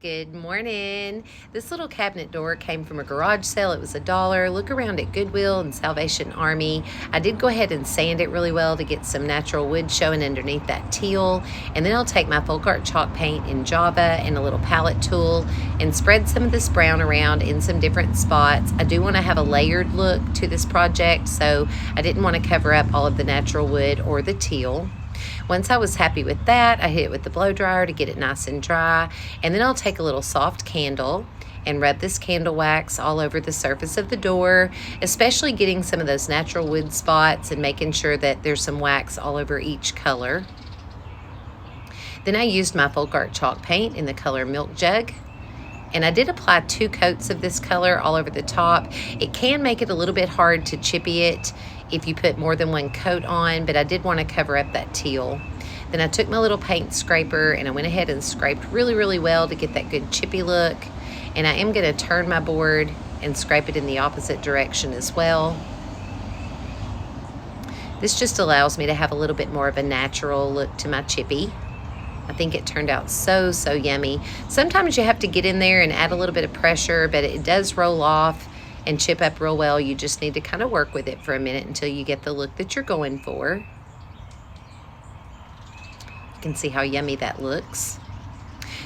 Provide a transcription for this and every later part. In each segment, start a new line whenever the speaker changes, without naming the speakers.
Good morning. This little cabinet door came from a garage sale. It was $1. Look around at Goodwill and Salvation Army. I did go ahead and sand it really well to get some natural wood showing underneath that teal. And then I'll take my folk art chalk paint in Java and a little palette tool and spread some of this brown around in some different spots. I do want to have a layered look to this project, so I didn't want to cover up all of the natural wood or the teal. Once I was happy with that, I hit it with the blow dryer to get it nice and dry. And then I'll take a little soft candle and rub this candle wax all over the surface of the door, especially getting some of those natural wood spots and making sure that there's some wax all over each color. Then I used my folk art chalk paint in the color Milk Jug. And I did apply 2 coats of this color all over the top. It can make it a little bit hard to chippy it if you put more than 1 coat on, but I did want to cover up that teal. Then I took my little paint scraper and I went ahead and scraped really, really well to get that good chippy look. And I am going to turn my board and scrape it in the opposite direction as well. This just allows me to have a little bit more of a natural look to my chippy. I think it turned out so yummy. Sometimes you have to get in there and add a little bit of pressure, but it does roll off and chip up real well. You just need to kind of work with it for a minute until you get the look that you're going for. You can see how yummy that looks.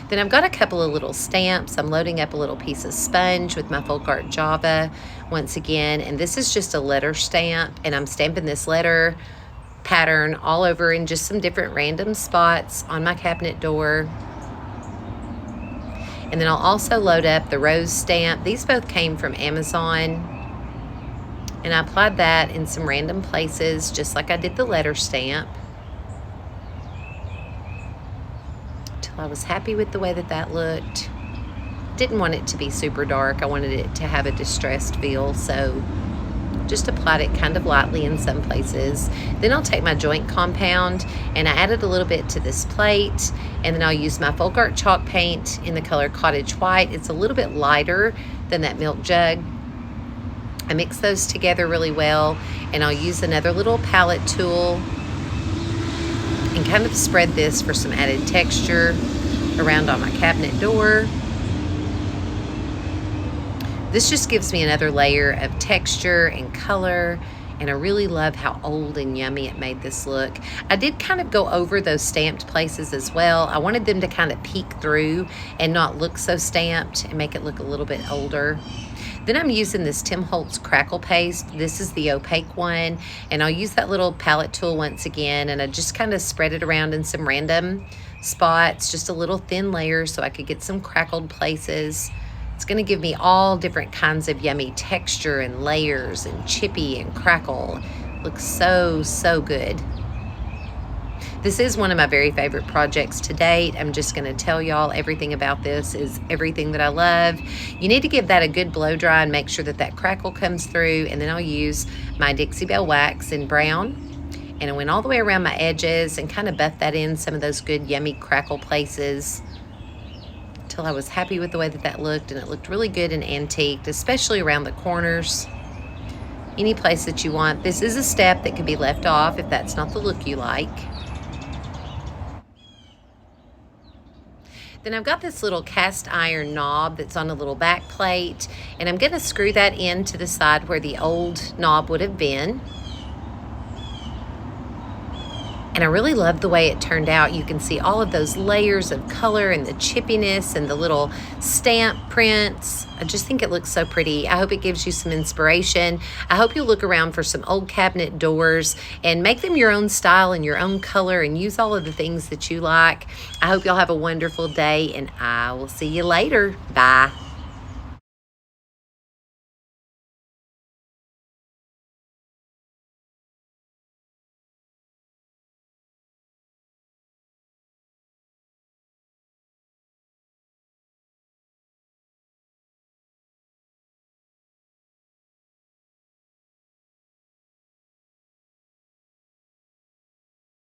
Then I've got a couple of little stamps. I'm loading up a little piece of sponge with my folk art Java once again, and this is just a letter stamp, and I'm stamping this letter pattern all over in just some different random spots on my cabinet door. And then I'll also load up the rose stamp. These both came from Amazon, and I applied that in some random places just like I did the letter stamp until I was happy with the way that that looked. Didn't want it to be super dark. I wanted it to have a distressed feel, so just applied it kind of lightly in some places. Then I'll take my joint compound and I added a little bit to this plate, and then I'll use my folk art chalk paint in the color Cottage White. It's a little bit lighter than that Milk Jug. I mix those together really well, and I'll use another little palette tool and kind of spread this for some added texture around on my cabinet door. This just gives me another layer of texture and color, and I really love how old and yummy it made this look. I did kind of go over those stamped places as well. I wanted them to kind of peek through and not look so stamped and make it look a little bit older. Then I'm using this Tim Holtz Crackle paste. This is the opaque one, and I'll use that little palette tool once again, and I just kind of spread it around in some random spots, just a little thin layer so I could get some crackled places. It's going to give me all different kinds of yummy texture and layers and chippy and crackle. Looks so good. This is one of my very favorite projects to date. I'm just going to tell y'all everything about this is everything that I love. You need to give that a good blow dry and make sure that that crackle comes through. And then I'll use my Dixie Belle wax in brown. And I went all the way around my edges and kind of buffed that in some of those good yummy crackle places until I was happy with the way that that looked, and it looked really good and antiqued, especially around the corners. Any place that you want. This is a step that could be left off if that's not the look you like. Then I've got this little cast iron knob that's on a little back plate, and I'm going to screw that into the side where the old knob would have been. And I really love the way it turned out. You can see all of those layers of color and the chippiness and the little stamp prints. I just think it looks so pretty. I hope it gives you some inspiration. I hope you'll look around for some old cabinet doors and make them your own style and your own color and use all of the things that you like. I hope y'all have a wonderful day, and I will see you later. Bye.